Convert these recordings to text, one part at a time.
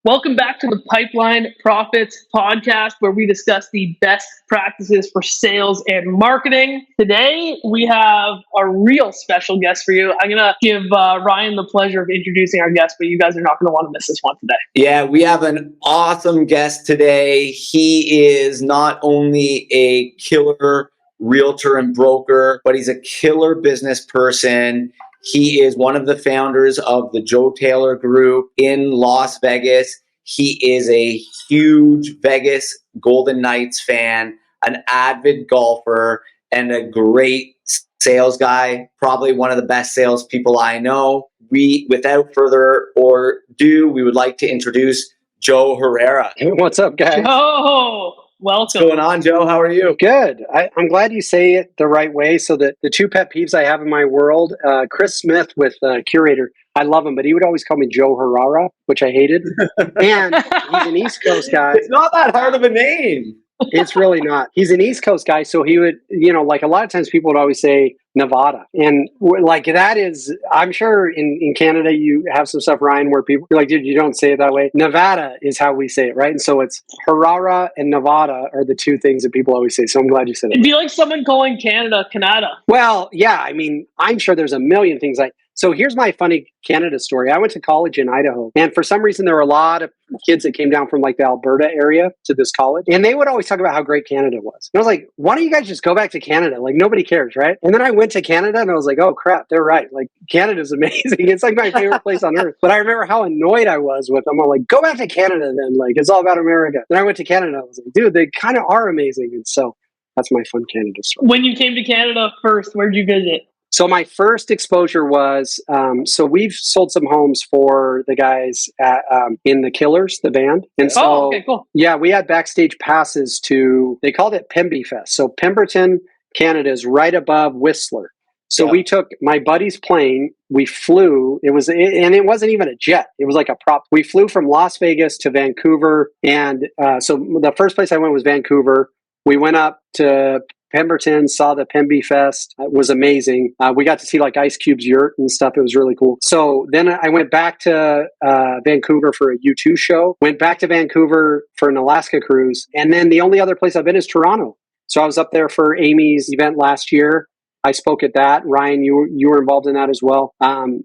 Welcome back to the Pipeline Profits podcast, where we discuss the best practices for sales and marketing. Today, we have a real special guest for you. I'm going to give Ryan the pleasure of introducing our guest, but you guys are not going to want to miss this one today. Yeah, we have an awesome guest today. He is not only a killer realtor and broker, but he's a killer business person. He is one of the founders of the Joe Taylor Group in Las Vegas. He is a huge Vegas Golden Knights fan, an avid golfer, and a great sales guy, probably one of the best salespeople I know. Without further ado, we would like to introduce Joe Herrera. Hey, what's up, guys? Oh, welcome. What's going on, Joe? How are you? Good. I'm glad you say it the right way. So the two pet peeves I have in my world, Chris Smith with Curator, I love him, but he would always call me Joe Herrera, which I hated. And he's an East Coast guy. It's not that hard of a name. It's really not. He's an East Coast guy, so he would, like a lot of times people would always say Nevada. And like that is, I'm sure in Canada you have some stuff, Ryan, where people are like, dude, you don't say it that way. Nevada is how we say it, right? And so it's Herrera and Nevada are the two things that people always say. So I'm glad you said it. It'd be like someone calling Canada. Well, yeah, I mean, I'm sure there's a million things So here's my funny Canada story. I went to college in Idaho, and for some reason there were a lot of kids that came down from like the Alberta area to this college, and they would always talk about how great Canada was. And I was like, why don't you guys just go back to Canada? Like nobody cares, right? And then I went to Canada and I was like, oh crap, they're right. Like Canada's amazing. It's like my favorite place on earth. But I remember how annoyed I was with them. I'm like, go back to Canada then. Like it's all about America. Then I went to Canada. I was like, dude, they kind of are amazing. And so that's my fun Canada story. When you came to Canada first, where'd you visit? So my first exposure was, so we've sold some homes for the guys in the Killers, the band. And so, okay, cool. Yeah, we had backstage passes to, they called it Pemby Fest. So Pemberton, Canada is right above Whistler. So we took my buddy's plane, we flew, and it wasn't even a jet. It was like a prop. We flew from Las Vegas to Vancouver. And so the first place I went was Vancouver. We went up to Pemberton, saw the Pemby Fest. It was amazing. We got to see like Ice Cube's yurt and stuff. It was really cool. So then I went back to Vancouver for a U2 show, went back to Vancouver for an Alaska cruise. And then the only other place I've been is Toronto. So I was up there for Amy's event last year. I spoke at that. Ryan, you were involved in that as well.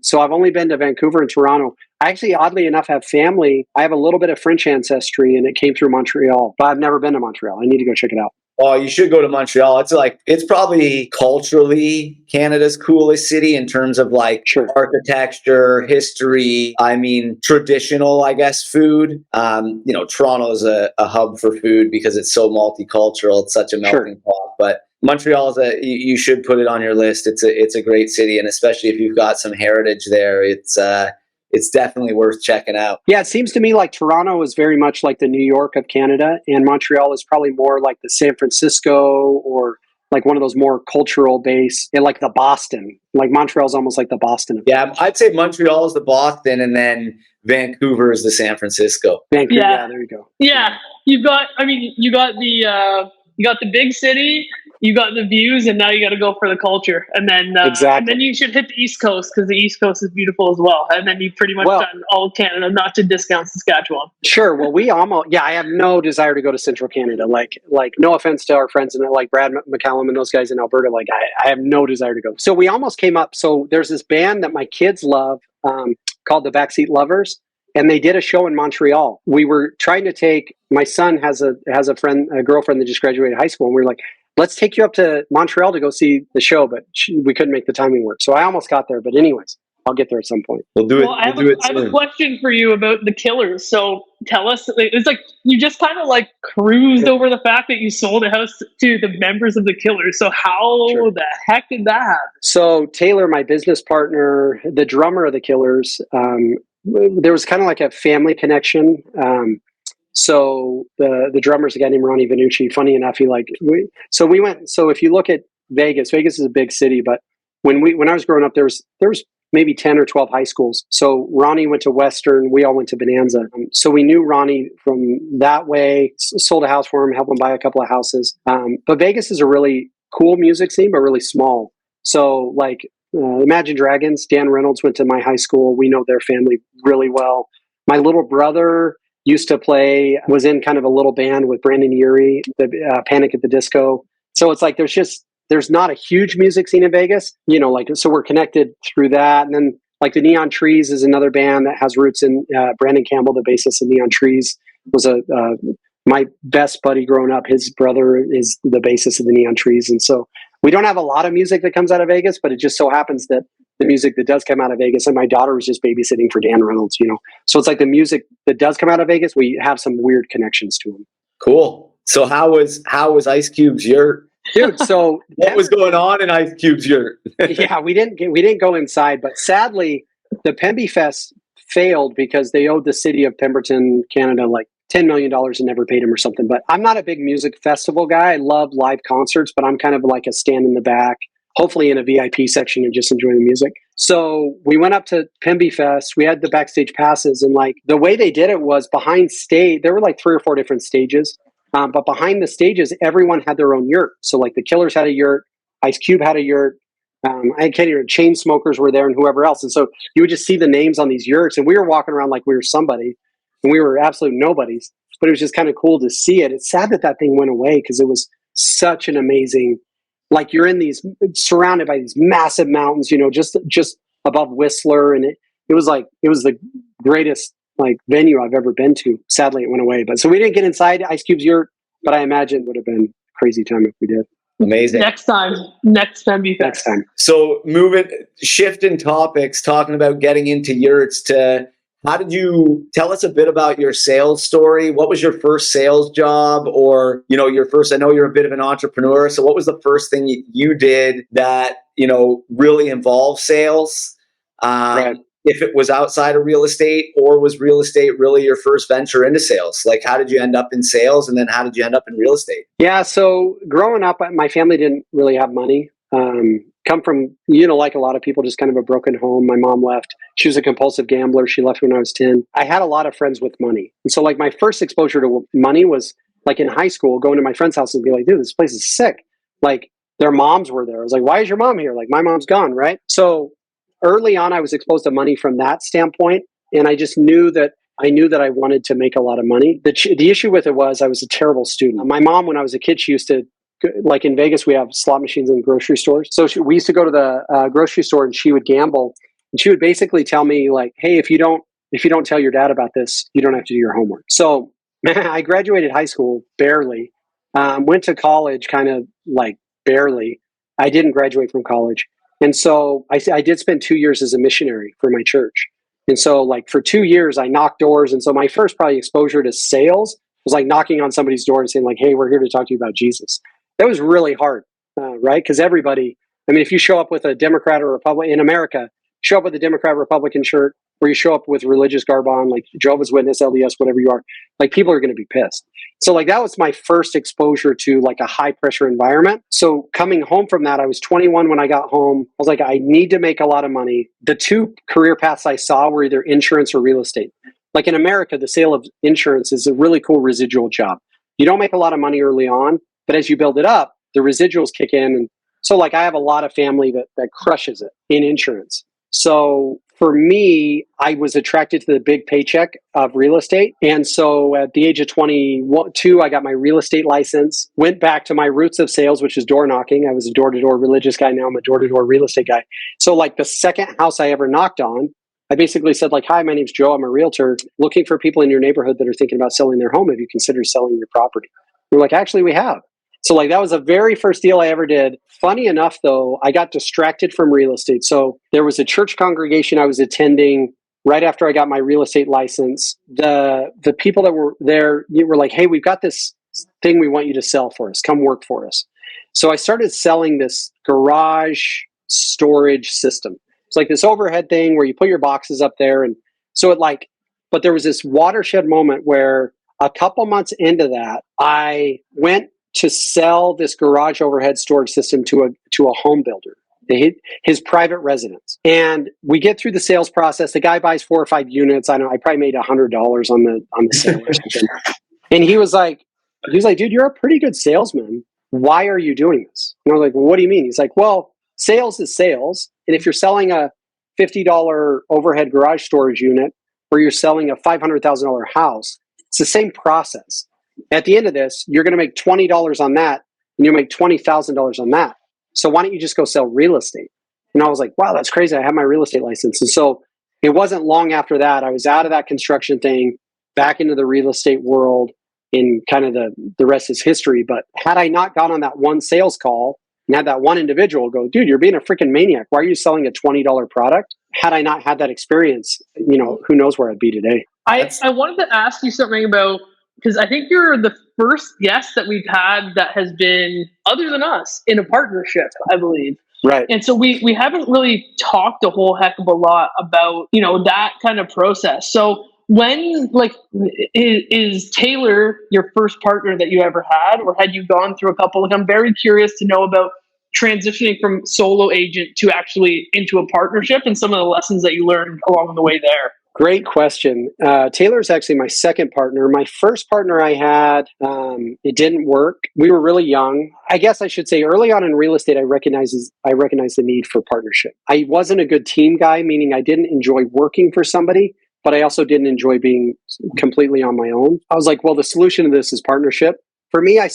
So I've only been to Vancouver and Toronto. I actually, oddly enough, have family. I have a little bit of French ancestry and it came through Montreal, but I've never been to Montreal. I need to go check it out. Oh, you should go to Montreal. It's probably culturally Canada's coolest city in terms of like architecture, history. I mean, traditional, I guess, food. Toronto is a hub for food because it's so multicultural. It's such a melting pot. But Montreal is you should put it on your list. It's a great city, and especially if you've got some heritage there, it's definitely worth checking out. Yeah, it seems to me like Toronto is very much like the New York of Canada, and Montreal is probably more like the San Francisco or like one of those more cultural based, and like the Boston. Like Montreal is almost like the Boston. Yeah, I'd say Montreal is the Boston, and then Vancouver is the San Francisco. Vancouver, yeah, there you go. Yeah, you got the big city. You got the views, and now you got to go for the culture, and then and then you should hit the East Coast because the East Coast is beautiful as well. And then you've pretty much done all Canada, not to discount Saskatchewan. Sure. Well, I have no desire to go to Central Canada. Like no offense to our friends and like Brad McCallum and those guys in Alberta. Like I have no desire to go. So we almost came up. So there's this band that my kids love called the Backseat Lovers. And they did a show in Montreal. We were trying to take, my son has a girlfriend that just graduated high school. And we were like, let's take you up to Montreal to go see the show. But we couldn't make the timing work. So I almost got there. But anyways, I'll get there at some point. We'll do it. I have a question for you about the Killers. So tell us, it's like you just kind of like cruised over the fact that you sold a house to the members of the Killers. So how the heck did that happen? So Taylor, my business partner, the drummer of the Killers, there was kind of like a family connection. So the drummer's a guy named Ronnie Vanucci. Funny enough, we went. So if you look at Vegas is a big city, but when I was growing up, there was maybe 10 or 12 high schools. So Ronnie went to Western. We all went to Bonanza. So we knew Ronnie from that way, sold a house for him, helped him buy a couple of houses. But Vegas is a really cool music scene, but really small. So like, Imagine Dragons, Dan Reynolds went to my high school. We know their family really well. My little brother used to play, was in kind of a little band with Brandon Urie, the Panic at the Disco. So it's like there's not a huge music scene in Vegas, like, so we're connected through that. And then like the Neon Trees is another band that has roots in Brandon Campbell, the bassist of Neon Trees, was my best buddy growing up. His brother is the bassist of the Neon Trees. And so we don't have a lot of music that comes out of Vegas, but it just so happens that the music that does come out of Vegas, and my daughter was just babysitting for Dan Reynolds, So it's like the music that does come out of Vegas, we have some weird connections to him. Cool. So how was Ice Cube's yurt? Dude, so what was going on in Ice Cube's yurt? Yeah, we didn't go inside, but sadly the Pemby Fest failed because they owed the city of Pemberton, Canada, like $10 million and never paid him or something. But I'm not a big music festival guy. I love live concerts, but I'm kind of like a stand in the back, hopefully in a VIP section, and just enjoy the music. So we went up to Pemby Fest. We had the backstage passes, and like the way they did it was behind stage. There were like 3 or 4 different stages, but behind the stages, everyone had their own yurt. So like the Killers had a yurt, Ice Cube had a yurt. I can't even. Chain Smokers were there, and whoever else. And so you would just see the names on these yurts, and we were walking around like we were somebody, and we were absolute nobodies. But it was just kind of cool to see it. It's sad that thing went away because it was such an amazing. Like you're in these surrounded by these massive mountains, just above Whistler, and it was the greatest like venue I've ever been to. Sadly, it went away, but so we didn't get inside Ice Cube's yurt, but I imagine it would have been a crazy time if we did. Amazing. Next Pemby Fest. Next time. So shifting topics, talking about getting into yurts to. How did you tell us a bit about your sales story? What was your first sales job, or your first? I know you're a bit of an entrepreneur, so what was the first thing you did that really involved sales? Right. If it was outside of real estate, or was real estate really your first venture into sales? Like, how did you end up in sales, and then how did you end up in real estate? Yeah, so growing up, my family didn't really have money. Come from, like a lot of people, just kind of a broken home. My mom left. She was a compulsive gambler. She left when I was 10. I had a lot of friends with money. And so like my first exposure to money was like in high school, going to my friend's house and be like, dude, this place is sick. Like their moms were there. I was like, why is your mom here? Like my mom's gone, right? So early on, I was exposed to money from that standpoint. And I just knew that I wanted to make a lot of money. The issue with it was I was a terrible student. My mom, when I was a kid, she used to, like in Vegas, we have slot machines in grocery stores. So we used to go to the grocery store, and she would gamble. And she would basically tell me like, hey, if you don't tell your dad about this, you don't have to do your homework. So I graduated high school barely, went to college kind of like barely. I didn't graduate from college. And so I did spend 2 years as a missionary for my church. And so like for 2 years, I knocked doors. And so my first probably exposure to sales was like knocking on somebody's door and saying like, hey, we're here to talk to you about Jesus. That was really hard, right? Because everybody, if you show up with a Democrat or Republican in America, show up with a Democrat Republican shirt, or you show up with religious garb on, like Jehovah's Witness, LDS, whatever you are, like people are going to be pissed. So like that was my first exposure to like a high pressure environment. So coming home from that, I was 21 when I got home. I was like, I need to make a lot of money. The 2 career paths I saw were either insurance or real estate. Like in America, the sale of insurance is a really cool residual job. You don't make a lot of money early on, but as you build it up, the residuals kick in. And so like I have a lot of family that crushes it in insurance. So for me, I was attracted to the big paycheck of real estate. And so at the age of 22, I got my real estate license, went back to my roots of sales, which is door knocking. I was a door-to-door religious guy. Now I'm a door-to-door real estate guy. So like the second house I ever knocked on, I basically said like, hi, my name's Joe. I'm a realtor looking for people in your neighborhood that are thinking about selling their home. Have you considered selling your property? They're like, actually, we have. So like that was the very first deal I ever did. Funny enough, though, I got distracted from real estate. So there was a church congregation I was attending right after I got my real estate license. The people that were there were like, hey, we've got this thing we want you to sell for us. Come work for us. So I started selling this garage storage system. It's like this overhead thing where you put your boxes up there. And so but there was this watershed moment where a couple months into that, I went to sell this garage overhead storage system to a home builder, his private residence. And we get through the sales process. The guy buys 4 or 5 units. I probably made $100 on the sale or something. And he was like, dude, you're a pretty good salesman. Why are you doing this? And I was like, well, what do you mean? He's like, well, sales is sales. And if you're selling a $50 overhead garage storage unit, or you're selling a $500,000 house, It's the same process. At the end of this, you're going to make $20 on that, and you'll make $20,000 on that. So why don't you just go sell real estate? And I was like, wow, that's crazy. I have my real estate license. And so it wasn't long after that, I was out of that construction thing, back into the real estate world, and kind of the rest is history. But had I not gone on that one sales call and had that one individual go, dude, you're being a freaking maniac. Why are you selling a $20 product? Had I not had that experience, who knows where I'd be today. I wanted to ask you something about, because I think you're the first guest that we've had that has been, other than us, in a partnership, I believe. Right. And so we haven't really talked a whole heck of a lot about, that kind of process. So when, is Taylor your first partner that you ever had, or had you gone through a couple? I'm very curious to know about transitioning from solo agent to actually into a partnership and some of the lessons that you learned along the way there. Great question. Taylor's actually my second partner. My first partner I had, it didn't work. We were really young. I guess I should say early on in real estate, I recognized the need for partnership. I wasn't a good team guy, meaning I didn't enjoy working for somebody, but I also didn't enjoy being completely on my own. I was like, well, the solution to this is partnership. For me, I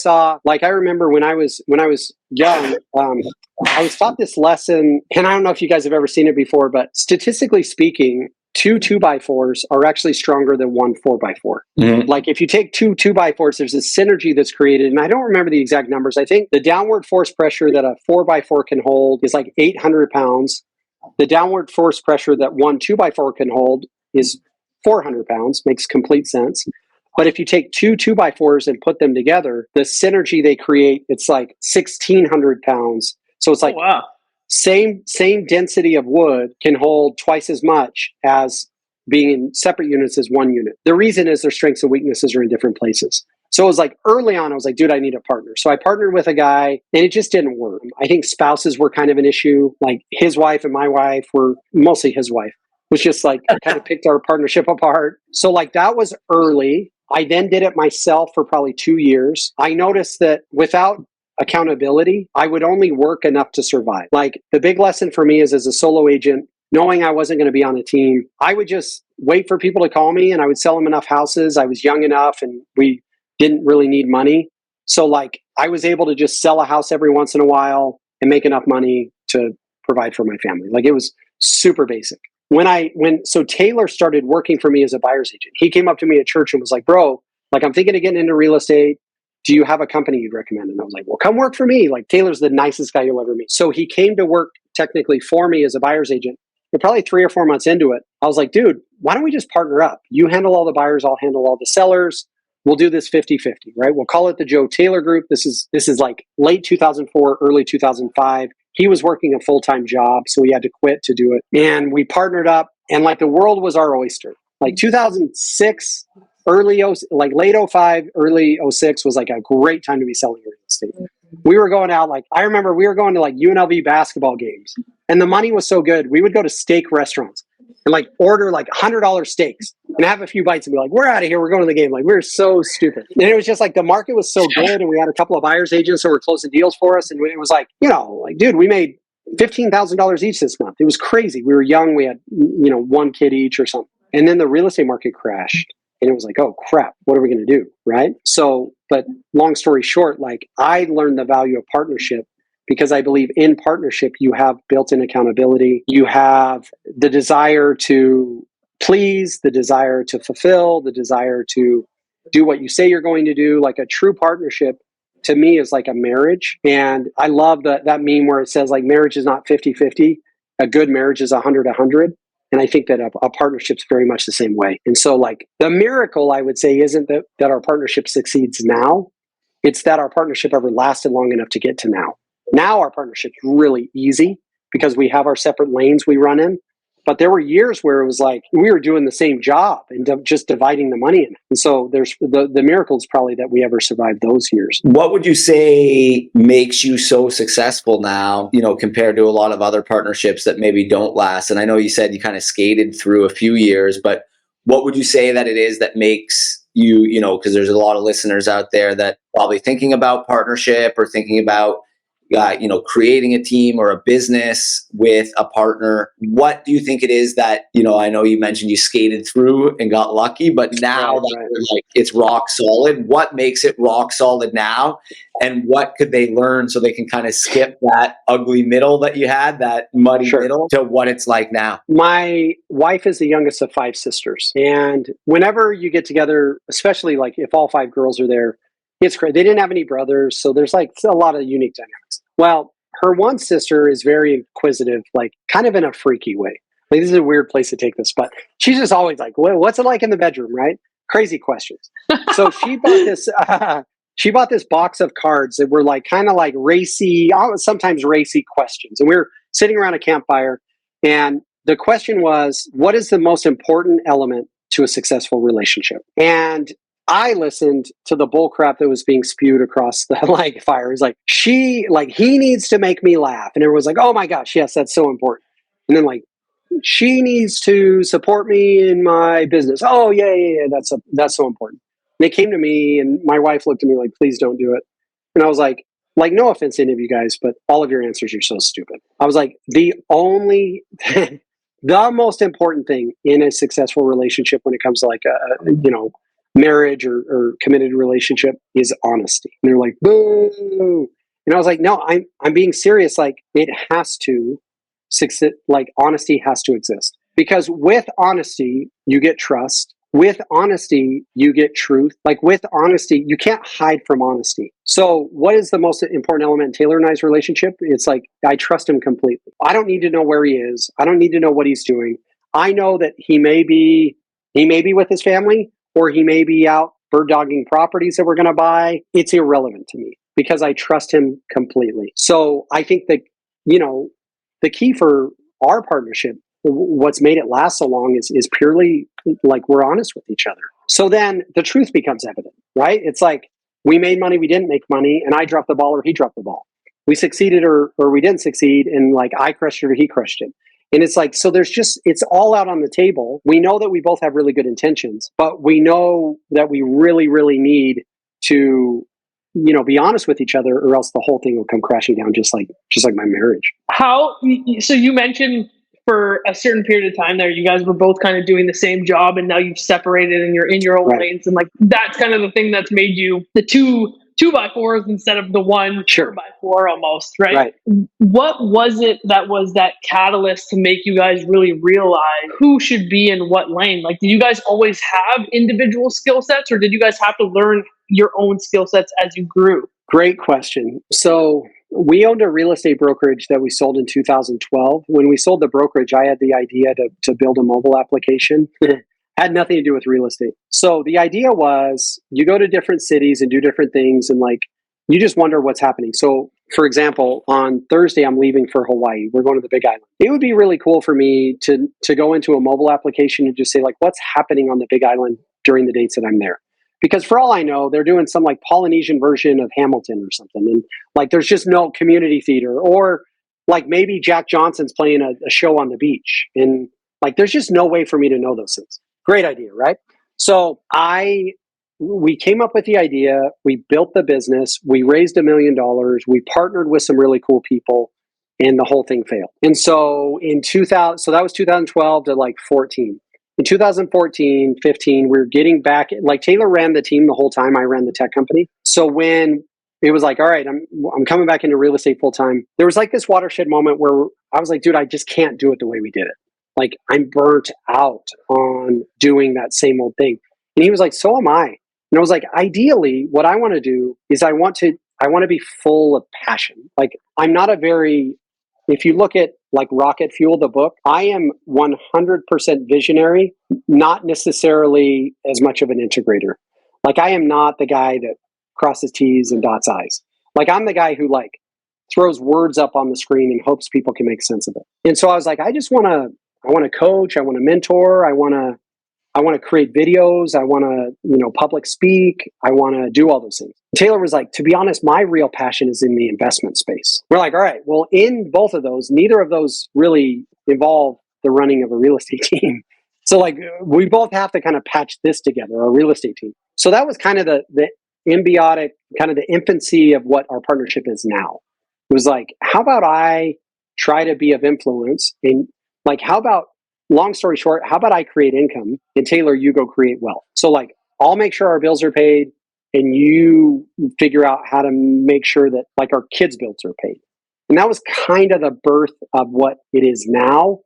remember when I was young, I was taught this lesson, and I don't know if you guys have ever seen it before, but statistically speaking, 2 2x4s are actually stronger than 1 4x4. Mm-hmm. Like if you take 2 2x4s, there's a synergy that's created. And I don't remember the exact numbers. I think the downward force pressure that a 4x4 can hold is like 800 pounds. The downward force pressure that 1 2x4 can hold is 400 pounds. Makes complete sense. But if you take 2 2x4s and put them together, the synergy they create, it's like 1,600 pounds. So it's like, wow. Same density of wood can hold twice as much as being in separate units as one unit. The reason is their strengths and weaknesses are in different places. So it was like early on, I was like, dude, I need a partner. So I partnered with a guy and it just didn't work. I think spouses were kind of an issue. Like his wife and my wife were, mostly his wife, was just like kind of picked our partnership apart. So like that was early. I then did it myself for probably 2 years. I noticed that without accountability, I would only work enough to survive. Like the big lesson for me is as a solo agent, knowing I wasn't going to be on a team, I would just wait for people to call me and I would sell them enough houses. I was young enough and we didn't really need money. So like I was able to just sell a house every once in a while and make enough money to provide for my family. Like it was super basic. So Taylor started working for me as a buyer's agent. He came up to me at church and was like, bro, like I'm thinking of getting into real estate. Do you have a company you'd recommend? And I was like, well, come work for me. Like Taylor's the nicest guy you'll ever meet. So he came to work technically for me as a buyer's agent. And probably 3 or 4 months into it, I was like, dude, why don't we just partner up? You handle all the buyers, I'll handle all the sellers. We'll do this 50-50, right? We'll call it the Joe Taylor Group. This is like late 2004, early 2005. He was working a full-time job, so he had to quit to do it. And we partnered up and like the world was our oyster. Like 2006, late 05, early 06 was like a great time to be selling real estate. We were going out, I remember we were going to like UNLV basketball games and the money was so good. We would go to steak restaurants and like order like $100 steaks and have a few bites and be like, we're out of here. We're going to the game. Like we were so stupid. And it was just like the market was so good and we had a couple of buyer's agents that were closing deals for us. And it was like, dude, we made $15,000 each this month. It was crazy. We were young. We had, 1 kid each or something. And then the real estate market crashed. And it was like, oh crap, what are we going to do? Right. So, but long story short, like I learned the value of partnership because I believe in partnership, you have built-in accountability. You have the desire to please, the desire to fulfill, the desire to do what you say you're going to do. Like a true partnership to me is like a marriage. And I love that meme where it says like marriage is not 50-50. A good marriage is 100-100. And I think that a partnership's very much the same way. And so like the miracle, I would say, isn't that our partnership succeeds now. It's that our partnership ever lasted long enough to get to now. Now our partnership's really easy because we have our separate lanes we run in. But there were years where it was like we were doing the same job and just dividing the money in. And so there's the miracle is probably that we ever survived those years. What would you say makes you so successful now, compared to a lot of other partnerships that maybe don't last? And I know you said you kind of skated through a few years, but what would you say that it is that makes you, because there's a lot of listeners out there that probably thinking about partnership or thinking about, creating a team or a business with a partner, what do you think it is that, I know you mentioned you skated through and got lucky, but now that it's rock solid, what makes it rock solid now? And what could they learn so they can kind of skip that ugly middle that you had, that muddy middle, to what it's like now? My wife is the youngest of 5 sisters. And whenever you get together, especially like if all 5 girls are there, it's great. They didn't have any brothers, so there's like a lot of unique dynamics. Well, her one sister is very inquisitive, like kind of in a freaky way. Like, this is a weird place to take this, but she's just always like, what's it like in the bedroom, right? Crazy questions. So she bought this box of cards that were like kind of like racy, sometimes racy questions. And we were sitting around a campfire, and the question was, what is the most important element to a successful relationship? And I listened to the bull crap that was being spewed across the fire. It was he needs to make me laugh. And everyone was like, oh my gosh, yes, that's so important. And then she needs to support me in my business. Oh yeah, that's so important. And they came to me, and my wife looked at me like, please don't do it. And I was like, no offense to any of you guys, but all of your answers are so stupid. I was like, the most important thing in a successful relationship when it comes to marriage or committed relationship is honesty. And they're like, boo. And I was like, no, I'm being serious. Like, it has to succeed. Like, honesty has to exist, because with honesty, you get trust. With honesty, you get truth. Like, with honesty, you can't hide from honesty. So what is the most important element in Taylor and I's relationship? It's like, I trust him completely. I don't need to know where he is. I don't need to know what he's doing. I know that he may be with his family, or he may be out bird dogging properties that we're going to buy. It's irrelevant to me because I trust him completely. So I think that, the key for our partnership, what's made it last so long is purely like we're honest with each other. So then the truth becomes evident, right? It's like, we made money, we didn't make money, and I dropped the ball or he dropped the ball. We succeeded or we didn't succeed, and like I crushed it or he crushed it. And it's like, so it's all out on the table. We know that we both have really good intentions, but we know that we really, really need to, be honest with each other, or else the whole thing will come crashing down, just like my marriage. So you mentioned for a certain period of time there, you guys were both kind of doing the same job, and now you've separated and you're in your own lanes. And like, that's kind of the thing that's made you the two 2x4s instead of the one 4x4 almost, right? What was it that was that catalyst to make you guys really realize who should be in what lane? Like, did you guys always have individual skill sets, or did you guys have to learn your own skill sets as you grew? Great question. So we owned a real estate brokerage that we sold in 2012. When we sold the brokerage, I had the idea to build a mobile application. Had nothing to do with real estate. So the idea was, you go to different cities and do different things, and like, you just wonder what's happening. So for example, on Thursday, I'm leaving for Hawaii. We're going to the Big Island. It would be really cool for me to go into a mobile application and just say, like, what's happening on the Big Island during the dates that I'm there? Because for all I know, they're doing some like Polynesian version of Hamilton or something. And like, there's just no community theater, or like maybe Jack Johnson's playing a show on the beach. And like, there's just no way for me to know those things. Great idea, right? So we came up with the idea, we built the business, we raised $1 million, we partnered with some really cool people, and the whole thing failed. And so so that was 2012 to like 14. In 2014, 15, we were getting back, like Taylor ran the team the whole time, I ran the tech company. So when it was like, all right, I'm coming back into real estate full time, there was like this watershed moment where I was like, dude, I just can't do it the way we did it. Like, I'm burnt out on doing that same old thing. And he was like, so am I. And I was like, ideally, what I want to do is I want to be full of passion. Like, I'm not if you look at like Rocket Fuel, the book, I am 100% visionary, not necessarily as much of an integrator. Like, I am not the guy that crosses T's and dots I's. Like, I'm the guy who like throws words up on the screen and hopes people can make sense of it. And so I was like, I want to coach, I want to mentor, I want to create videos, I want to, public speak, I want to do all those things. Taylor was like, to be honest, my real passion is in the investment space. We're like, all right, well, in both of those, neither of those really involve the running of a real estate team. So like, we both have to kind of patch this together, our real estate team. So that was kind of the symbiotic, kind of the infancy of what our partnership is now. It was like, how about I try to be of influence? And like, how about, long story short, how about I create income and Taylor, you go create wealth? So like, I'll make sure our bills are paid and you figure out how to make sure that like our kids' bills are paid. And that was kind of the birth of what it is now,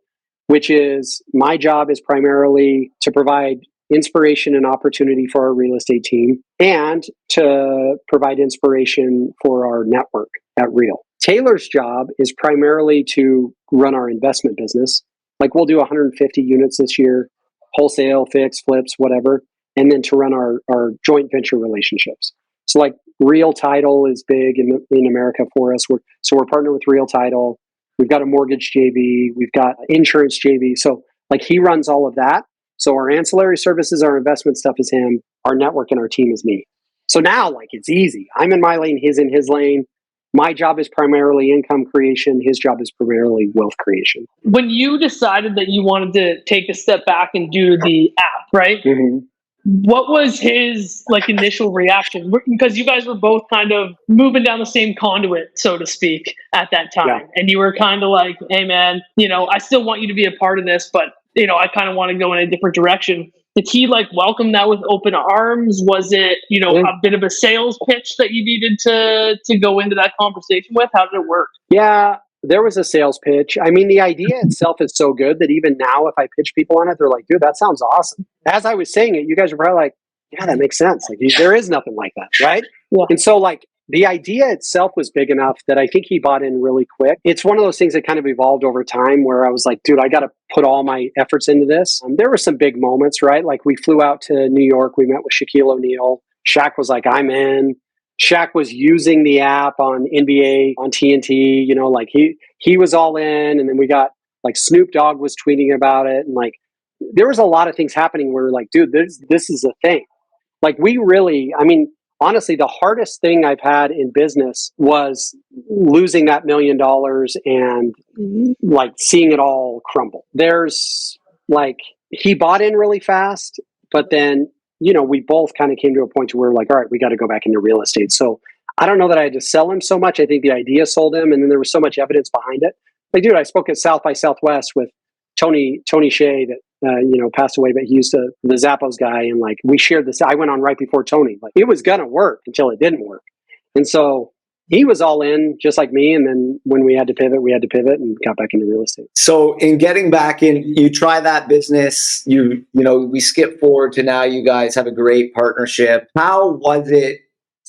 which is my job is primarily to provide inspiration and opportunity for our real estate team and to provide inspiration for our network at Real. Taylor's job is primarily to run our investment business. Like we'll do 150 units this year, wholesale, fix, flips, whatever, and then to run our joint venture relationships. So like Real Title is big in America for us. We're partnered with Real Title. We've got a mortgage JV. We've got insurance JV. So like he runs all of that. So our ancillary services, our investment stuff is him. Our network and our team is me. So now like it's easy. I'm in my lane. He's in his lane. My job is primarily income creation. His job is primarily wealth creation. When you decided that you wanted to take a step back and do the app, right? Mm-hmm. What was his like initial reaction? Because you guys were both kind of moving down the same conduit, so to speak, at that time. Yeah. And you were kind of like, hey man, I still want you to be a part of this, but I kind of want to go in a different direction. Did he like welcome that with open arms? Was it, a bit of a sales pitch that you needed to go into that conversation with? How did it work? Yeah, there was a sales pitch. I mean, the idea itself is so good that even now, if I pitch people on it, they're like, dude, that sounds awesome. As I was saying it, you guys are probably like, yeah, that makes sense. Like, there is nothing like that, right? Yeah. And so, like, the idea itself was big enough that I think he bought in really quick. It's one of those things that kind of evolved over time where I was like, dude, I got to put all my efforts into this. There were some big moments, right? Like, we flew out to New York. We met with Shaquille O'Neal. Shaq was like, I'm in. Shaq was using the app on NBA, on TNT, like he was all in. And then we got like Snoop Dogg was tweeting about it. And like, there was a lot of things happening where we're like, dude, this is a thing. Like honestly, the hardest thing I've had in business was losing that $1 million and like seeing it all crumble. There's like, he bought in really fast, but then we both kind of came to a point where we're like, all right, we got to go back into real estate. So I don't know that I had to sell him so much. I think the idea sold him. And then there was so much evidence behind it. Like, dude, I spoke at South by Southwest with Tony Shea that, passed away, but he used to, the Zappos guy. And like, we shared this. I went on right before Tony. Like, it was going to work until it didn't work. And so he was all in just like me. And then when we had to pivot and got back into real estate. So in getting back in, you try that business, we skip forward to now you guys have a great partnership. How was it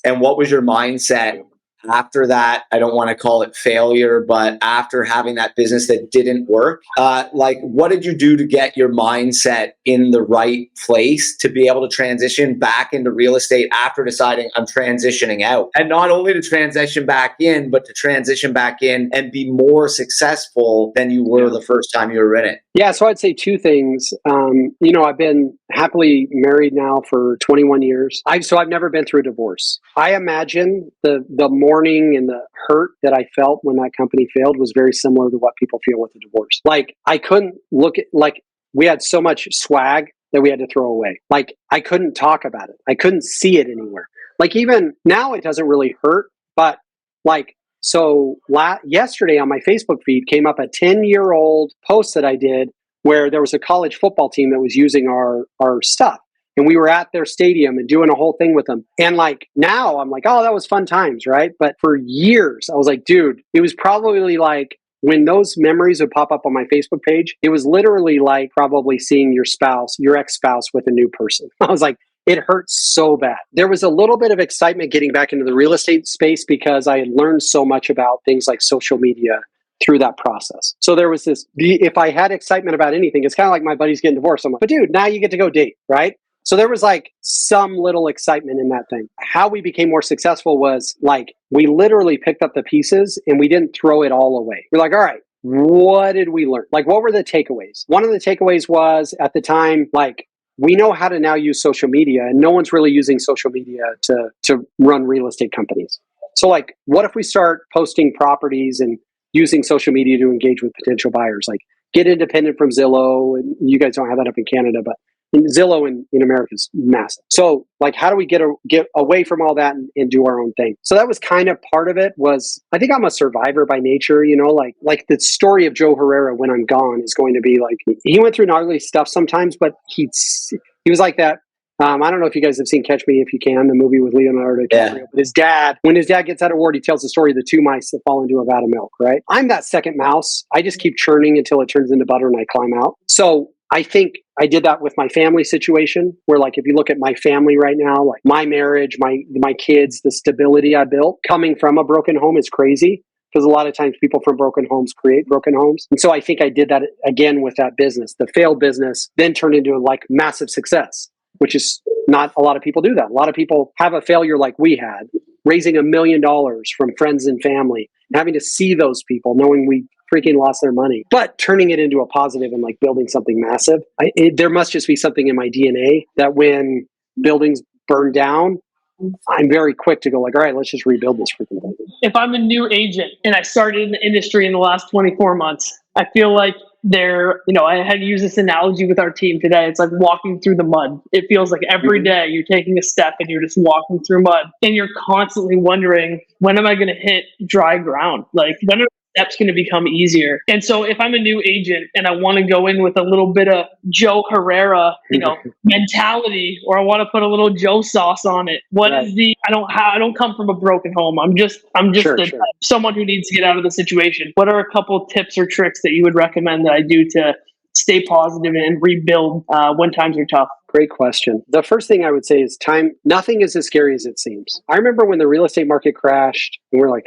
and what was your mindset after that? I don't want to call it failure, but after having that business that didn't work, like what did you do to get your mindset in the right place to be able to transition back into real estate after deciding I'm transitioning out? And not only to transition back in, but to transition back in and be more successful than you were the first time you were in it. Yeah, so I'd say two things. I've been happily married now for 21 years. I've never been through a divorce. I imagine the mourning and the hurt that I felt when that company failed was very similar to what people feel with a divorce. Like, I couldn't look at, like, we had so much swag that we had to throw away. Like, I couldn't talk about it. I couldn't see it anywhere. Like, even now it doesn't really hurt, but like, so yesterday on my Facebook feed came up a 10-year-old post that I did where there was a college football team that was using our stuff. And we were at their stadium and doing a whole thing with them. And like now I'm like, oh, that was fun times, right? But for years, I was like, dude, it was probably like when those memories would pop up on my Facebook page, it was literally like probably seeing your ex-spouse with a new person. I was like, it hurts so bad. There was a little bit of excitement getting back into the real estate space because I had learned so much about things like social media through that process. So there was this, if I had excitement about anything, it's kind of like my buddy's getting divorced. I'm like, but dude, now you get to go date, right? So there was like some little excitement in that thing. How we became more successful was like, we literally picked up the pieces and we didn't throw it all away. We're like, all right, what did we learn? Like, what were the takeaways? One of the takeaways was at the time, like, we know how to now use social media and no one's really using social media to run real estate companies. So like, what if we start posting properties and using social media to engage with potential buyers? Like, get independent from Zillow. And you guys don't have that up in Canada, but Zillow in America is massive. So like, how do we get away from all that and do our own thing? So that was kind of part of it. Was I think I'm a survivor by nature, like the story of Joe Herrera when I'm gone is going to be like, he went through gnarly stuff sometimes, but he was like that. I don't know if you guys have seen Catch Me If You Can, the movie with Leonardo DiCaprio. But when his dad gets out of ward, he tells the story of the two mice that fall into a vat of milk, right? I'm that second mouse. I just keep churning until it turns into butter and I climb out. So I think I did that with my family situation, where like, if you look at my family right now, like my marriage, my kids, the stability I built coming from a broken home is crazy. Because a lot of times people from broken homes create broken homes. And so I think I did that again with that business. The failed business then turned into like massive success, which is not a lot of people do that. A lot of people have a failure like we had, raising $1 million from friends and family, and having to see those people knowing we freaking lost their money, but turning it into a positive and like building something massive. There must just be something in my DNA that when buildings burn down, I'm very quick to go like, all right, let's just rebuild this freaking thing. If I'm a new agent and I started in the industry in the last 24 months, I feel like I had to use this analogy with our team today. It's like walking through the mud. It feels like every day you're taking a step and you're just walking through mud, and you're constantly wondering, when am I going to hit dry ground? Like, when are steps going to become easier? And so if I'm a new agent and I want to go in with a little bit of Joe Herrera, mentality, or I want to put a little Joe sauce on it, I don't come from a broken home. I'm just someone who needs to get out of the situation. What are a couple tips or tricks that you would recommend that I do to stay positive and rebuild when times are tough? Great question. The first thing I would say is time. Nothing is as scary as it seems. I remember when the real estate market crashed and we're like,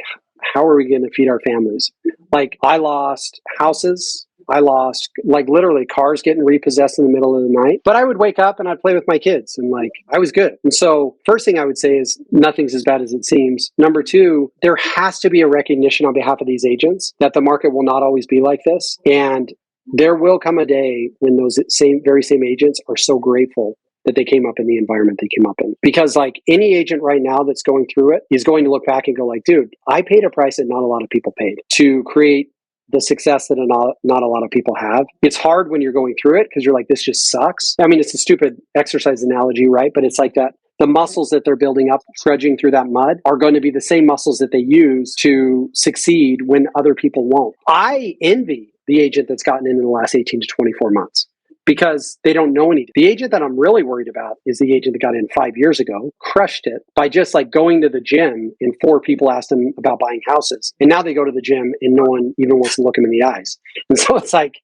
how are we going to feed our families? Like, I lost houses. I lost like literally cars getting repossessed in the middle of the night, but I would wake up and I'd play with my kids and like, I was good. And so first thing I would say is nothing's as bad as it seems. Number two, there has to be a recognition on behalf of these agents that the market will not always be like this. And there will come a day when those very same agents are so grateful that they came up in the environment they came up in. Because like any agent right now that's going through it is going to look back and go like, dude, I paid a price that not a lot of people paid to create the success that not a lot of people have. It's hard when you're going through it because you're like, this just sucks. I mean, it's a stupid exercise analogy, right? But it's like that. The muscles that they're building up, trudging through that mud, are going to be the same muscles that they use to succeed when other people won't. I envy the agent that's gotten in the last 18 to 24 months. Because they don't know anything. The agent that I'm really worried about is the agent that got in 5 years ago, crushed it by just like going to the gym and 4 people asked them about buying houses. And now they go to the gym and no one even wants to look them in the eyes. And so it's like,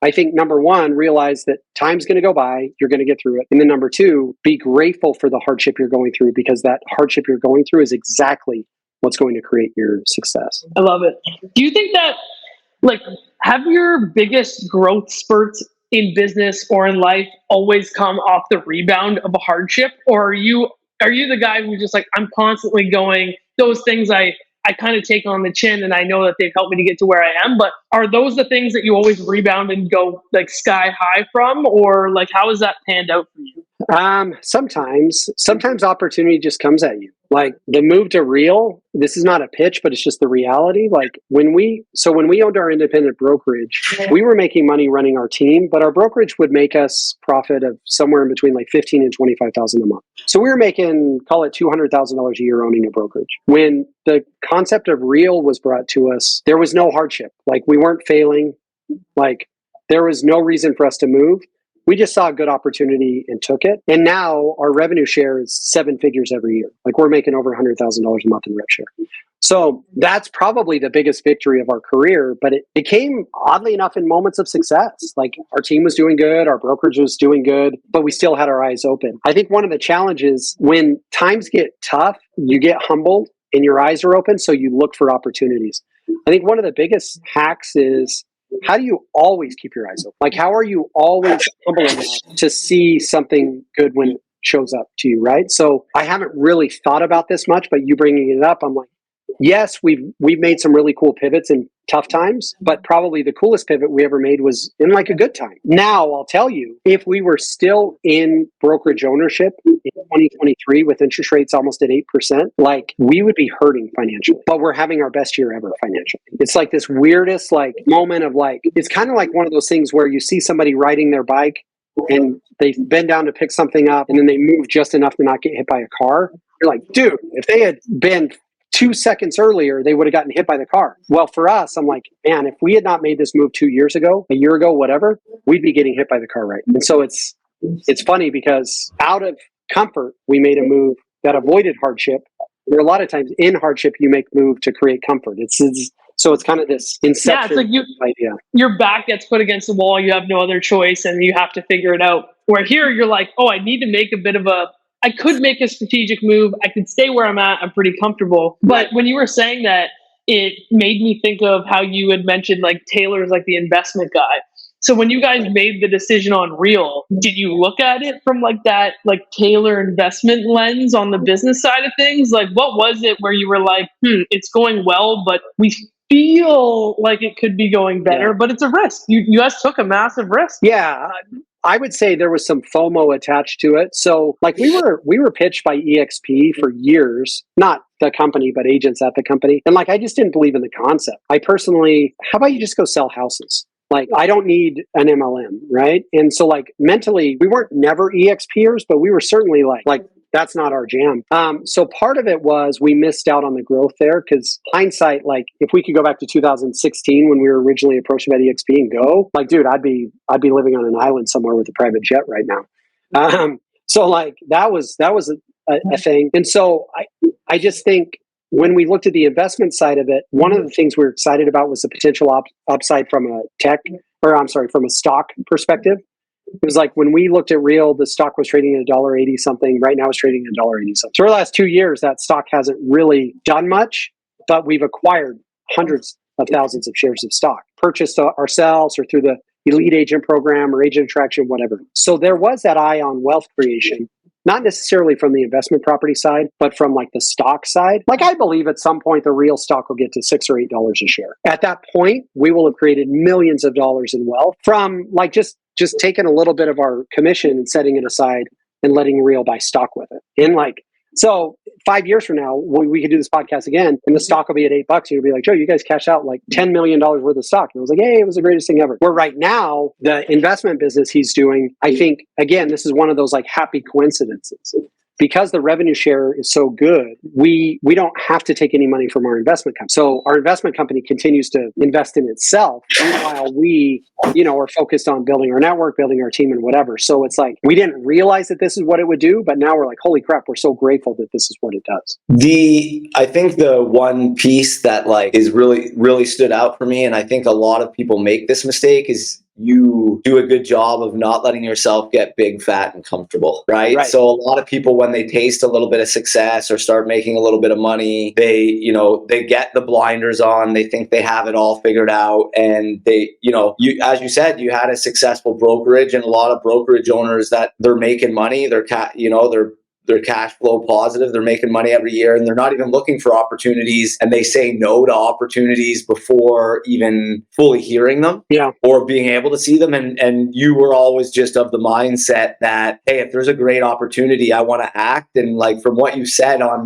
I think number one, realize that time's going to go by, you're going to get through it. And then number two, be grateful for the hardship you're going through, because that hardship you're going through is exactly what's going to create your success. I love it. Do you think that, like, have your biggest growth spurts in business or in life always come off the rebound of a hardship? Or are you the guy who's just like, I'm constantly going, those things I kind of take on the chin and I know that they've helped me to get to where I am, but are those the things that you always rebound and go like sky high from? Or like, how has that panned out for you? Sometimes opportunity just comes at you. Like the move to real, this is not a pitch, but it's just the reality. Like when we owned our independent brokerage, we were making money running our team, but our brokerage would make us profit of somewhere in between like $15,000 and $25,000 a month. So we were making, call it $200,000 a year owning a brokerage. When the concept of real was brought to us, there was no hardship. Like we weren't failing. Like there was no reason for us to move. We just saw a good opportunity and took it. And now our revenue share is 7 figures every year. Like we're making over $100,000 a month in rev share. So that's probably the biggest victory of our career, but it came oddly enough in moments of success. Like our team was doing good, our brokerage was doing good, but we still had our eyes open. I think one of the challenges when times get tough, you get humbled and your eyes are open. So you look for opportunities. I think one of the biggest hacks is, how do you always keep your eyes open? Like, how are you always humble enough to see something good when it shows up to you, right? So I haven't really thought about this much, but you bringing it up, I'm like, yes, we've made some really cool pivots in tough times, but probably the coolest pivot we ever made was in like a good time. Now, I'll tell you, if we were still in brokerage ownership in 2023 with interest rates almost at 8%, like we would be hurting financially, but we're having our best year ever financially. It's like this weirdest like moment of like, it's kind of like one of those things where you see somebody riding their bike and they bend down to pick something up and then they move just enough to not get hit by a car. You're like, dude, if they had been 2 seconds earlier, they would have gotten hit by the car. Well, for us, I'm like, man, if we had not made this move 2 years ago, a year ago, whatever, we'd be getting hit by the car, right? And so it's funny because out of comfort, we made a move that avoided hardship. There are a lot of times in hardship, you make move to create comfort. So it's kind of this inception idea. Your back gets put against the wall. You have no other choice, and you have to figure it out. Where here, you're like, oh, I need to make I could make a strategic move. I could stay where I'm at. I'm pretty comfortable. But when you were saying that, it made me think of how you had mentioned like Taylor's like the investment guy. So when you guys made the decision on Real, did you look at it from like that like Taylor investment lens on the business side of things? Like what was it where you were like, it's going well, but we feel like it could be going better, but it's a risk. You guys took a massive risk. Yeah. I would say there was some FOMO attached to it. So like we were pitched by EXP for years, not the company, but agents at the company. And like, I just didn't believe in the concept. I personally, how about you just go sell houses? Like, I don't need an MLM, right? And so like mentally, we weren't never EXPers, but we were certainly like that's not our jam. So part of it was we missed out on the growth there because hindsight, like if we could go back to 2016 when we were originally approached by EXP and go, like, dude, I'd be living on an island somewhere with a private jet right now. So like that was a thing. And so I just think when we looked at the investment side of it, one of the things we were excited about was the potential upside from a stock perspective. It was like when we looked at Real, the stock was trading at $1.80 something. Right now it's trading at $1.80 something. So for the last 2 years, that stock hasn't really done much, but we've acquired hundreds of thousands of shares of stock, purchased ourselves or through the Elite Agent Program or Agent Attraction, whatever. So there was that eye on wealth creation, not necessarily from the investment property side, but from like the stock side. Like I believe at some point the Real stock will get to $6 or $8 a share. At that point, we will have created millions of dollars in wealth from like just taking a little bit of our commission and setting it aside and letting Real buy stock with it. And like, so 5 years from now, we could do this podcast again and the stock will be at $8 and you'll be like, Joe, you guys cashed out like $10 million worth of stock. And I was like, hey, it was the greatest thing ever. Where right now, the investment business he's doing, I think, again, this is one of those like happy coincidences. Because the revenue share is so good, we don't have to take any money from our investment company. So our investment company continues to invest in itself while we, are focused on building our network, building our team and whatever. So it's like, we didn't realize that this is what it would do, but now we're like, holy crap, we're so grateful that this is what it does. I think the one piece that like is really stood out for me, and I think a lot of people make this mistake, is you do a good job of not letting yourself get big, fat, and comfortable, right? So a lot of people, when they taste a little bit of success or start making a little bit of money, they get the blinders on. They think they have it all figured out. And as you said, you had a successful brokerage, and a lot of brokerage owners that they're making money. They're cash flow positive. They're making money every year and they're not even looking for opportunities, and they say no to opportunities before even fully hearing them or being able to see them. And you were always just of the mindset that, hey, if there's a great opportunity, I want to act. And like from what you said on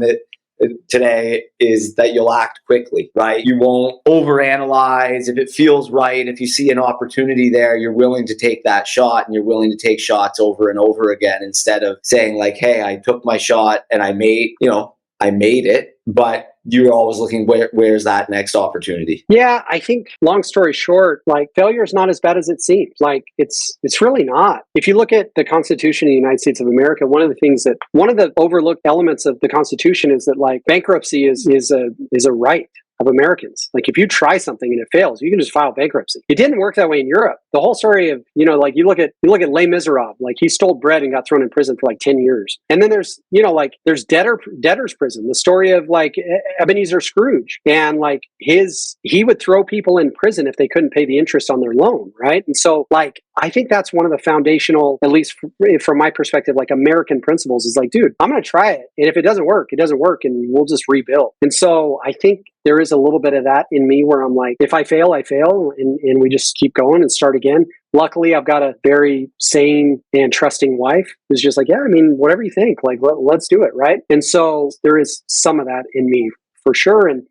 today is that you'll act quickly, right? You won't overanalyze. If it feels right, if you see an opportunity there, you're willing to take that shot, and you're willing to take shots over and over again, instead of saying like, hey, I took my shot and I made it, but you're always looking where's that next opportunity. Yeah, I think long story short, like failure is not as bad as it seems. Like it's really not. If you look at the Constitution of the United States of America, one of the overlooked elements of the Constitution is that like bankruptcy is a right of Americans. Like if you try something and it fails, you can just file bankruptcy. It didn't work that way in Europe. The whole story of, like you look at Les Miserables, like he stole bread and got thrown in prison for like 10 years. And then there's debtor's prison, the story of like Ebenezer Scrooge. And like he would throw people in prison if they couldn't pay the interest on their loan, right? And so like, I think that's one of the foundational, at least from my perspective, like American principles is like, dude, I'm going to try it. And if it doesn't work, it doesn't work and we'll just rebuild. And so I think there is a little bit of that in me where I'm like, if I fail, I fail. And we just keep going and start again. Luckily, I've got a very sane and trusting wife who's just like, yeah, I mean, whatever you think, like, let's do it. Right. And so there is some of that in me for sure. And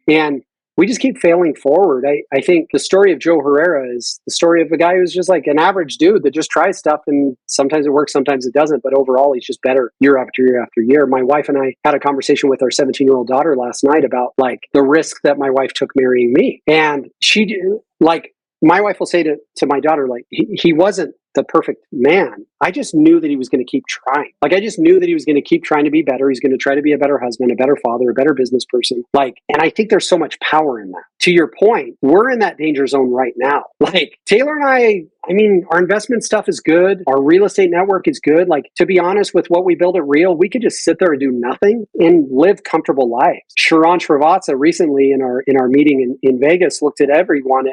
we just keep failing forward. I think the story of Joe Herrera is the story of a guy who's just like an average dude that just tries stuff, and sometimes it works, sometimes it doesn't, but overall he's just better year after year after year. My wife and I had a conversation with our 17-year-old daughter last night about like the risk that my wife took marrying me. And she, like, my wife will say to my daughter, like, he wasn't the perfect man. I just knew that he was going to keep trying. Like, I just knew that he was going to keep trying to be better. He's going to try to be a better husband, a better father, a better business person. Like, and I think there's so much power in that. To your point, we're in that danger zone right now. Like, Taylor and I mean, our investment stuff is good. Our real estate network is good. Like, to be honest, with what we build at Real, we could just sit there and do nothing and live comfortable lives. Sharon Srivatsa recently in our meeting in Vegas looked at everyone.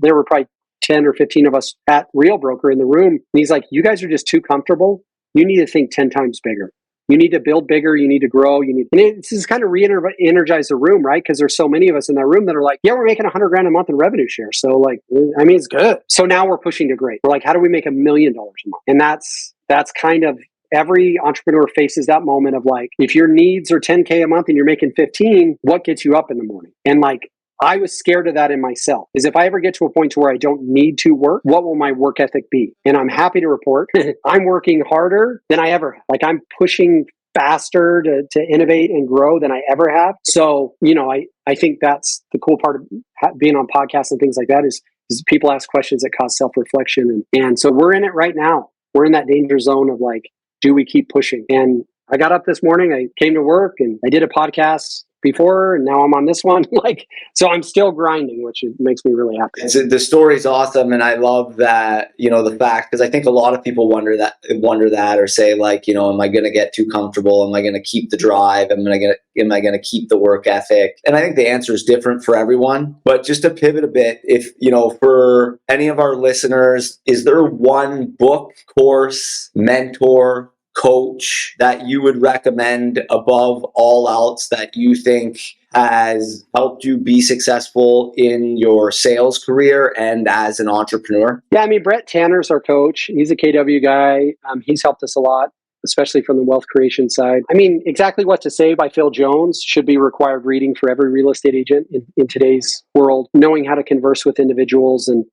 There were probably 10 or 15 of us at Real Broker in the room. And he's like, you guys are just too comfortable. You need to think 10 times bigger. You need to build bigger. You need to grow. And it's just kind of re-energize the room, right? Because there's so many of us in that room that are like, yeah, we're making $100,000 a month in revenue share. So like, I mean, it's good. So now we're pushing to great. We're like, how do we make $1 million a month? And that's kind of, every entrepreneur faces that moment of like, if your needs are 10K a month and you're making 15, what gets you up in the morning? And like, I was scared of that in myself, is if I ever get to a point to where I don't need to work, what will my work ethic be? And I'm happy to report I'm working harder than I ever have. Like, I'm pushing faster to innovate and grow than I ever have. So, you know, I think that's the cool part of being on podcasts and things like that is people ask questions that cause self-reflection. And so we're in it right now. We're in that danger zone of like, do we keep pushing? And I got up this morning, I came to work and I did a podcast before, and now I'm on this one. Like, so I'm still grinding, which makes me really happy. The story's awesome, and I love that, you know, the fact, because I think a lot of people wonder that or say like, you know, am I going to get too comfortable? Am I going to keep the drive? Am I going to keep the work ethic? And I think the answer is different for everyone. But just to pivot a bit, if, you know, for any of our listeners, is there one book, course, mentor, coach that you would recommend above all else that you think has helped you be successful in your sales career and as an entrepreneur? Yeah, I mean, Brett Tanner's our coach. He's a KW guy. He's helped us a lot, especially from the wealth creation side. I mean, Exactly What to Say by Phil Jones should be required reading for every real estate agent in today's world. Knowing how to converse with individuals. And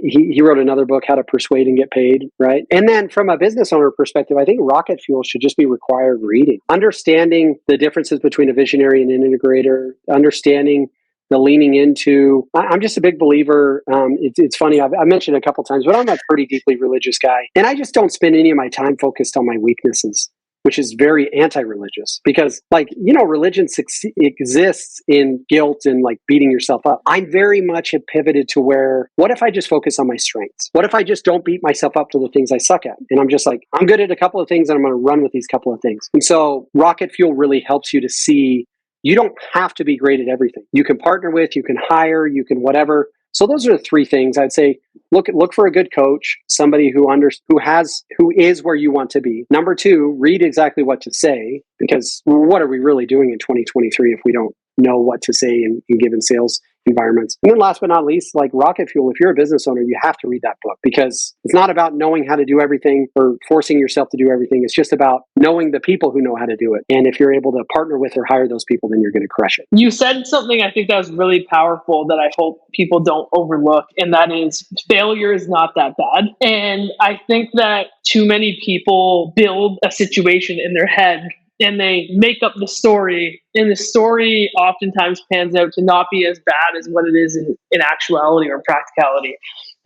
he wrote another book, How to Persuade and Get Paid, right? And then from a business owner perspective, I think Rocket Fuel should just be required reading. Understanding the differences between a visionary and an integrator, understanding the leaning into. I'm just a big believer. It's funny, I've mentioned it a couple times, but I'm a pretty deeply religious guy. And I just don't spend any of my time focused on my weaknesses, which is very anti-religious, because like, you know, religion exists in guilt and like beating yourself up. I very much have pivoted to where, what if I just focus on my strengths? What if I just don't beat myself up to the things I suck at? And I'm just like, I'm good at a couple of things and I'm going to run with these couple of things. And so Rocket Fuel really helps you to see you don't have to be great at everything. You can partner with, you can hire, you can whatever. So those are the three things I'd say. Look for a good coach, somebody who is where you want to be. Number two, read Exactly What to Say, because what are we really doing in 2023 if we don't know what to say in given sales environments? And then last but not least, like Rocket Fuel, if you're a business owner, you have to read that book, because it's not about knowing how to do everything or forcing yourself to do everything. It's just about knowing the people who know how to do it. And if you're able to partner with or hire those people, then you're going to crush it. You said something I think that was really powerful that I hope people don't overlook, and that is failure is not that bad. And I think that too many people build a situation in their head and they make up the story, and the story oftentimes pans out to not be as bad as what it is in actuality or practicality.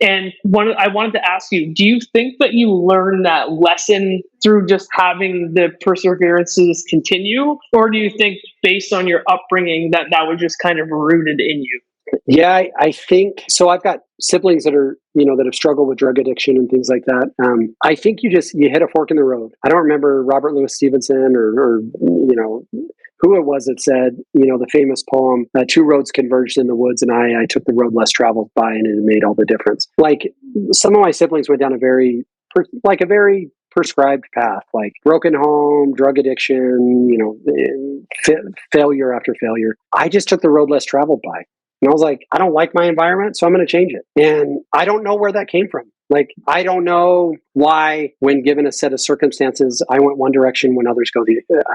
And I wanted to ask you, do you think that you learned that lesson through just having the perseverance to just continue? Or do you think based on your upbringing that was just kind of rooted in you? Yeah, I think so. I've got siblings that are, that have struggled with drug addiction and things like that. I think you hit a fork in the road. I don't remember Robert Louis Stevenson or who it was that said, the famous poem, two roads converged in the woods and I took the road less traveled by, and it made all the difference. Like, some of my siblings went down a very prescribed path, like broken home, drug addiction, failure after failure. I just took the road less traveled by. And I was like, I don't like my environment, so I'm going to change it. And I don't know where that came from. Like, I don't know why, when given a set of circumstances, I went one direction when others go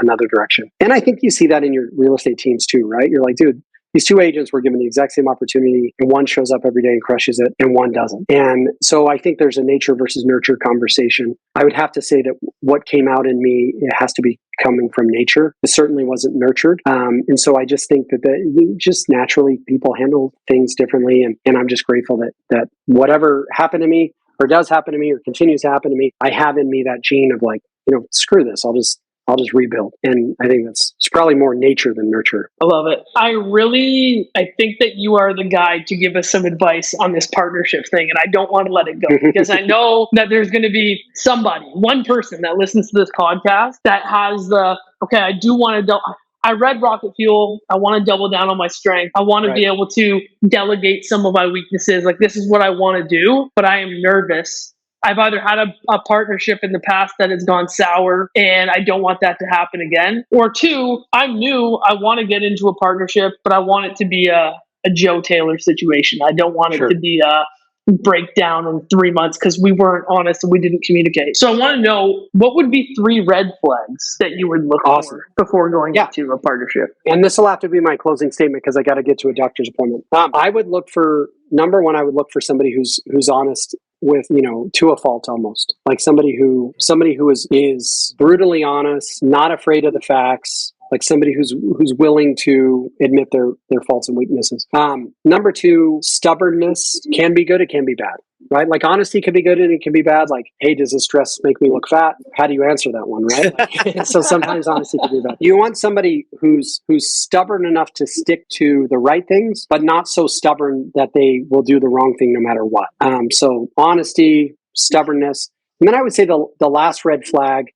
another direction. And I think you see that in your real estate teams too, right? You're like, dude, these two agents were given the exact same opportunity, and one shows up every day and crushes it, and one doesn't. And so I think there's a nature versus nurture conversation. I would have to say that what came out in me, it has to be coming from nature. It certainly wasn't nurtured. And so I just think that just naturally people handle things differently. And I'm just grateful that whatever happened to me or does happen to me or continues to happen to me, I have in me that gene of like, screw this. I'll just rebuild. And I think it's probably more nature than nurture. I love it. I think that you are the guy to give us some advice on this partnership thing. And I don't want to let it go because I know that there's going to be one person that listens to this podcast that has I do want to I read Rocket Fuel. I want to double down on my strength. I want to be able to delegate some of my weaknesses. Like, this is what I want to do, but I am nervous. I've either had a partnership in the past that has gone sour and I don't want that to happen again. Or two, I'm new. I want to get into a partnership, but I want it to be a Joe Taylor situation. I don't want it to be a breakdown in 3 months because we weren't honest and we didn't communicate. So I want to know, what would be 3 red flags that you would look for before going into a partnership? And this will have to be my closing statement because I got to get to a doctor's appointment. I would look for, number one, I would look for somebody who's honest with, to a fault almost. Like somebody who is brutally honest, not afraid of the facts, like somebody who's willing to admit their faults and weaknesses. Number 2, stubbornness can be good, it can be bad, right? Like honesty can be good and it can be bad. Like, hey, does this dress make me look fat? How do you answer that one, right? Like, so sometimes honesty can be bad. You want somebody who's stubborn enough to stick to the right things, but not so stubborn that they will do the wrong thing no matter what. So honesty, stubbornness. And then I would say the last red flag,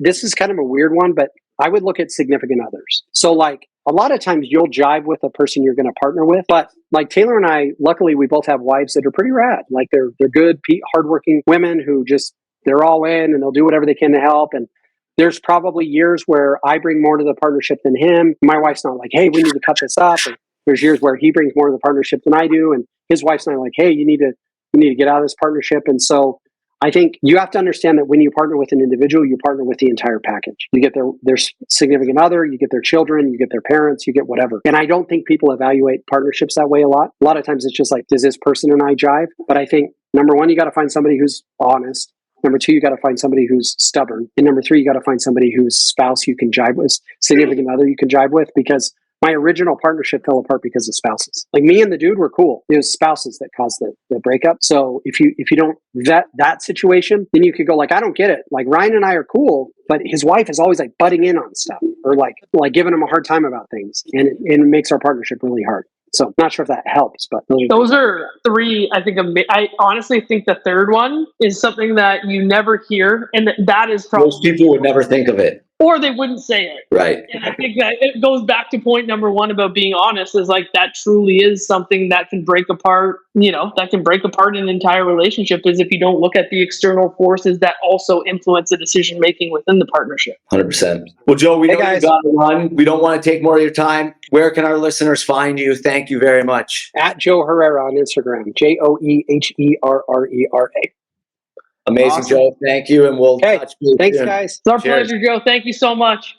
this is kind of a weird one, but I would look at significant others. So like a lot of times you'll jive with the person you're going to partner with, but like Taylor and I, luckily we both have wives that are pretty rad. Like they're good, hardworking women who they're all in and they'll do whatever they can to help. And there's probably years where I bring more to the partnership than him. My wife's not like, hey, we need to cut this up. And there's years where he brings more to the partnership than I do. And his wife's not like, hey, you need to get out of this partnership. And so I think you have to understand that when you partner with an individual, you partner with the entire package. You get their significant other, you get their children, you get their parents, you get whatever. And I don't think people evaluate partnerships that way a lot. A lot of times it's just like, does this person and I jive? But I think, number 1, you got to find somebody who's honest. Number 2, you got to find somebody who's stubborn. And number 3, you got to find somebody whose spouse you can jive with, significant other you can jive with, because my original partnership fell apart because of spouses. Like me and the dude were cool. It was spouses that caused the breakup. So if you don't vet that situation, then you could go like, I don't get it. Like Ryan and I are cool, but his wife is always like butting in on stuff or like giving him a hard time about things. And it makes our partnership really hard. So not sure if that helps, but those are 3, I think. I honestly think the third one is something that you never hear. And that is probably... Most people would never think of it. Or they wouldn't say it. Right. And I think that it goes back to point number 1 about being honest, is like that truly is something that can break apart, an entire relationship, is if you don't look at the external forces that also influence the decision making within the partnership. 100%. Well, Joe, we know you got to run. We don't want to take more of your time. Where can our listeners find you? Thank you very much. At Joe Herrera on Instagram, JoeHerrera. Amazing, awesome. Joe. Thank you. And we'll touch base Thanks, soon. guys. It's our pleasure, Joe. Thank you so much.